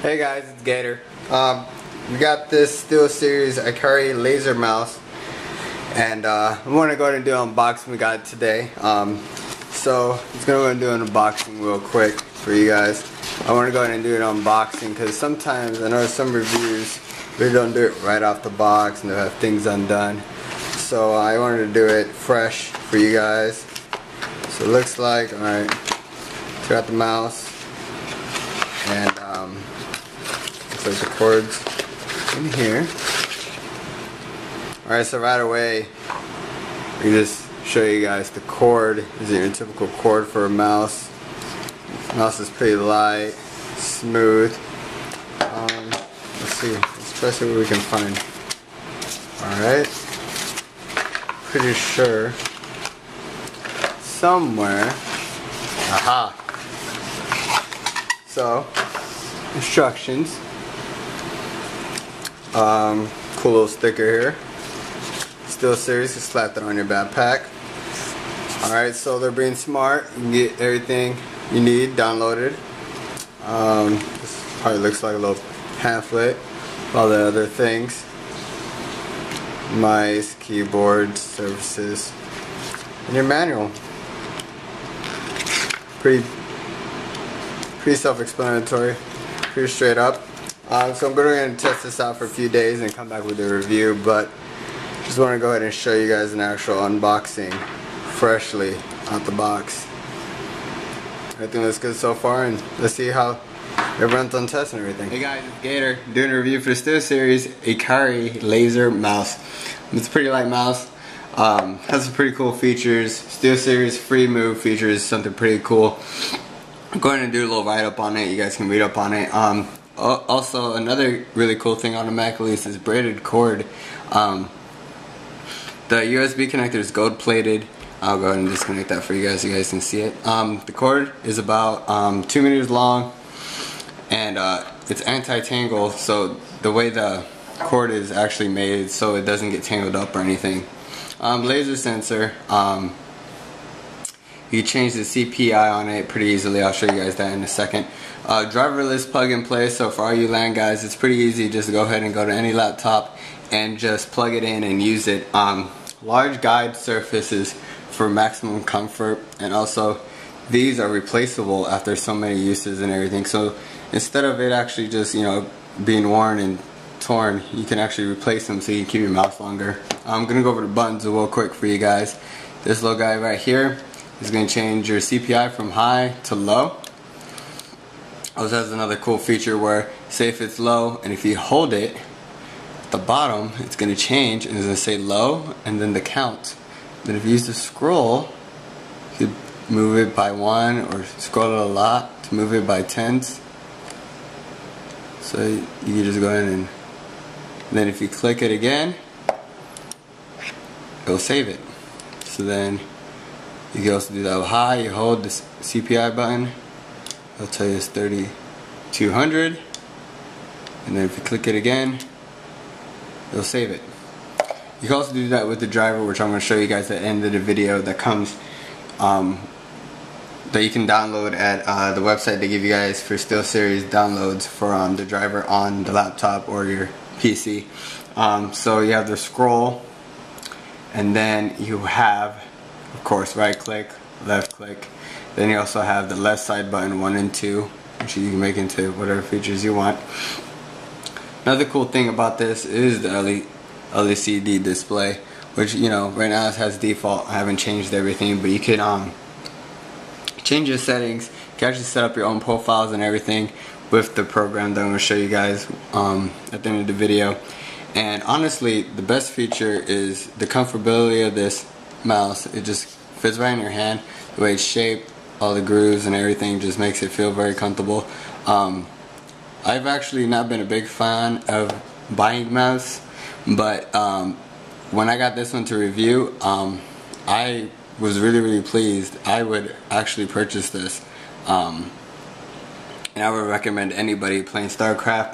Hey guys, it's Gator. We got this SteelSeries Ikari laser mouse, and we want to go ahead and do an unboxing. We got it today. So it's gonna do an unboxing real quick for you guys. I want to go ahead and do an unboxing because sometimes I know some reviews they don't do it right off the box and they have things undone. So I wanted to do it fresh for you guys. So it looks like, alright, got the mouse and looks like the cords in here. Alright, so right away we just show you guys the cord. This is your typical cord for a mouse. The mouse is pretty light, smooth. Let's see, let's try to see what we can find. Alright, pretty sure somewhere. Aha! So, instructions. Cool little sticker here. SteelSeries, just slap that on your backpack. Alright, so they're being smart. You can get everything you need downloaded. This probably looks like a little pamphlet with all the other things. Mice, keyboard, services, and your manual. Pretty self-explanatory, pretty straight up. So I'm going to test this out for a few days and come back with a review, but just want to go ahead and show you guys an actual unboxing, freshly out the box. Everything looks good so far, and let's see how it runs on tests and everything. Hey guys, it's Gator doing a review for the SteelSeries Ikari laser mouse. It's a pretty light mouse. Has some pretty cool features. SteelSeries free move features, something pretty cool. I'm going to do a little write-up on it. You guys can read up on it. Also, another really cool thing automatically is this braided cord. The USB connector is gold plated. I'll go ahead and disconnect that for you guys so you guys can see it. The cord is about 2 meters long, and it's anti-tangle, so the way the cord is actually made so it doesn't get tangled up or anything. Laser sensor. You change the CPI on it pretty easily. I'll show you guys that in a second. Driverless plug and play, so for all you LAN guys, it's pretty easy. Just go ahead and go to any laptop and just plug it in and use it. Large guide surfaces for maximum comfort, and also these are replaceable after so many uses and everything. So instead of it actually just, you know, being worn and torn, you can actually replace them so you can keep your mouse longer. I'm gonna go over the buttons real quick for you guys. This little guy right here is gonna change your CPI from high to low. Also has another cool feature where, say if it's low, and if you hold it at the bottom, it's gonna change and it's gonna say low and then the count. Then if you use the scroll, you could move it by 1 or scroll it a lot to move it by tens. So you can just go ahead and then if you click it again, it'll save it. So then you can also do that with high. You hold this CPI button, it'll tell you it's 3200, and then if you click it again, it'll save it. You can also do that with the driver, which I'm going to show you guys at the end of the video, that comes that you can download at the website they give you guys for SteelSeries downloads for the driver on the laptop or your PC. So you have the scroll, and then you have, of course, right click, left click. Then you also have the left side button 1 and 2, which you can make into whatever features you want. Another cool thing about this is the LCD display, which, you know, right now it has default. I haven't changed everything, but you can change your settings. You can actually set up your own profiles and everything with the program that I'm going to show you guys at the end of the video. And honestly, the best feature is the comfortability of this mouse. It just fits right in your hand. The way it's shaped, all the grooves and everything just makes it feel very comfortable. I've actually not been a big fan of buying mouse, but when I got this one to review, I was really pleased. I would actually purchase this, and I would recommend anybody playing StarCraft,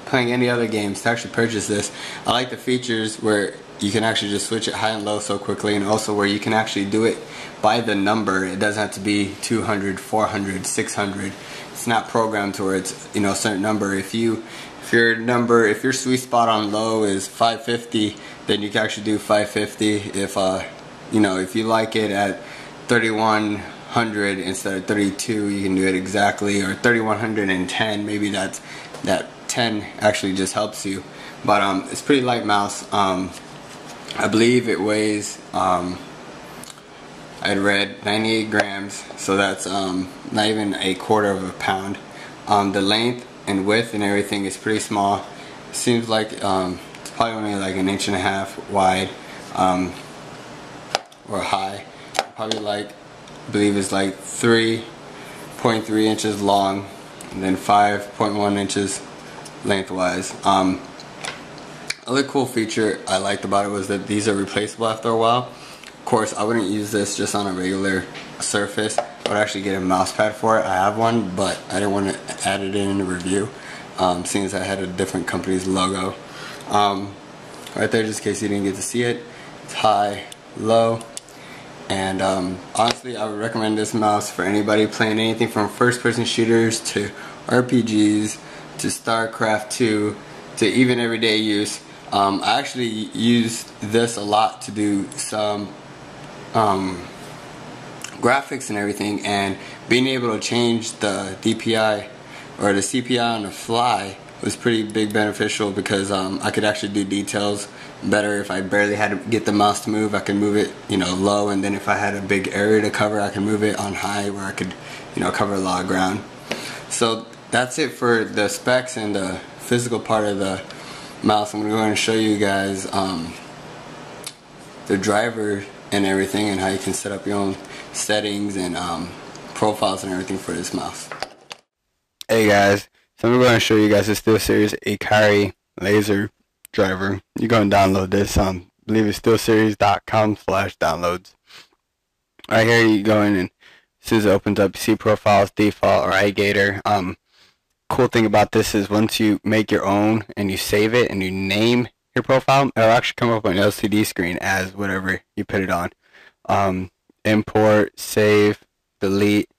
playing any other games, to actually purchase this. I like the features where you can actually just switch it high and low so quickly, and also where you can actually do it by the number. It doesn't have to be 200, 400, 600. It's not programmed to where it's, you know, a certain number. If your sweet spot on low is 550, then you can actually do 550. If you know, if you like it at 3100 instead of 32, you can do it exactly, or 3110. Maybe that 10 actually just helps you. But it's pretty light mouse. I believe it weighs, I'd read 98 grams, so that's not even a quarter of a pound. The length and width and everything is pretty small. It seems like it's probably only like 1.5 inches wide, or high. Probably like, I believe it's like 3.3 inches long, and then 5.1 inches lengthwise. Other cool feature I liked about it was that these are replaceable after a while. Of course, I wouldn't use this just on a regular surface. I would actually get a mouse pad for it. I have one, but I didn't want to add it in the review, seeing as I had a different company's logo. Right there, just in case you didn't get to see it, it's high, low, and honestly, I would recommend this mouse for anybody playing anything from first-person shooters to RPGs to StarCraft 2 to even everyday use. I actually used this a lot to do some graphics and everything, and being able to change the DPI or the CPI on the fly was pretty big beneficial, because I could actually do details better. If I barely had to get the mouse to move, I could move it, you know, low, and then if I had a big area to cover, I could move it on high where I could, you know, cover a lot of ground. So that's it for the specs and the physical part of the mouse. I'm going to go ahead and show you guys the driver and everything, and how you can set up your own settings and profiles and everything for this mouse. Hey guys, so I'm going to show you guys the SteelSeries Ikari laser driver. You go and download this. I believe it's SteelSeries.com/downloads. Right here you go in, and as soon as it opens up, you see profiles, default, or iGator. Cool thing about this is once you make your own and you save it and you name your profile, it'll actually come up on an LCD screen as whatever you put it on. Import, save, delete.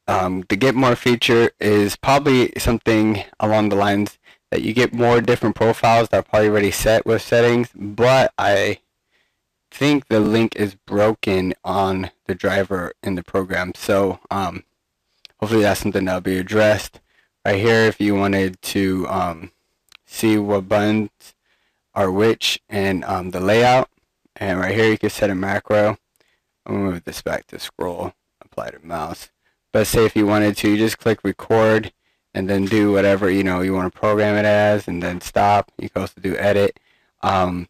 The get more feature is probably something along the lines that you get more different profiles that are probably already set with settings, but I think the link is broken on the driver in the program, so hopefully that's something that'll be addressed. Right here, if you wanted to see what buttons are which and the layout, and right here you can set a macro. I'm going to move this back to scroll, apply to mouse. But say if you wanted to, you just click record and then do whatever, you know, you want to program it as, and then stop. You can also do edit. You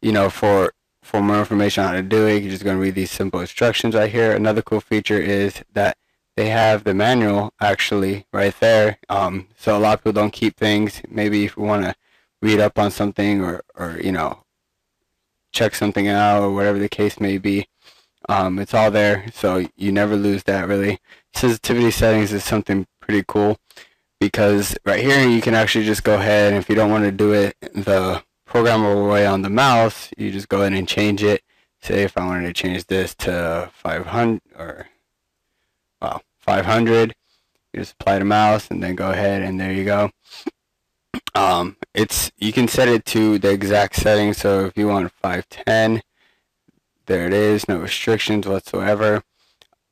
know, for more information on how to do it, you're just going to read these simple instructions right here. Another cool feature is that they have the manual actually right there. So a lot of people don't keep things. Maybe if you want to read up on something, or you know, check something out, or whatever the case may be, it's all there, so you never lose that really. Sensitivity settings is something pretty cool, because right here you can actually just go ahead, and if you don't want to do it the programmable way on the mouse, you just go ahead and change it. Say if I wanted to change this to 500, or 500, you just apply the mouse and then go ahead, and there you go. You can set it to the exact setting, so if you want 510, there it is, no restrictions whatsoever.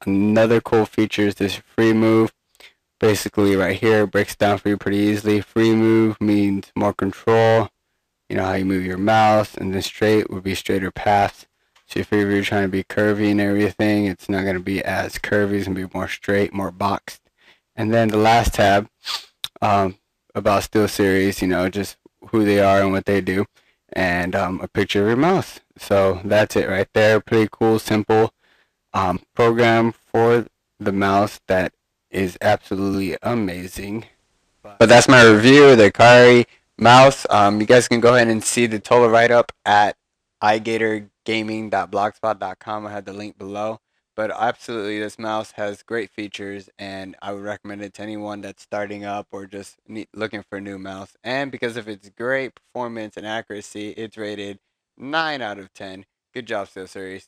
Another cool feature is this free move. Basically right here, it breaks down for you pretty easily. Free move means more control, you know, how you move your mouse, and then straight would be straighter paths. So if you're trying to be curvy and everything, it's not going to be as curvy, it's going to be more straight, more boxed. And then the last tab, about SteelSeries, you know, just who they are and what they do, and a picture of your mouse. So that's it right there. Pretty cool, simple program for the mouse that is absolutely amazing. But that's my review of the Ikari mouse. You guys can go ahead and see the total write-up at iGatorGaming.blogspot.com. I have the link below. But absolutely, this mouse has great features, and I would recommend it to anyone that's starting up or just looking for a new mouse. And because of its great performance and accuracy, it's rated 9 out of 10. Good job, SteelSeries.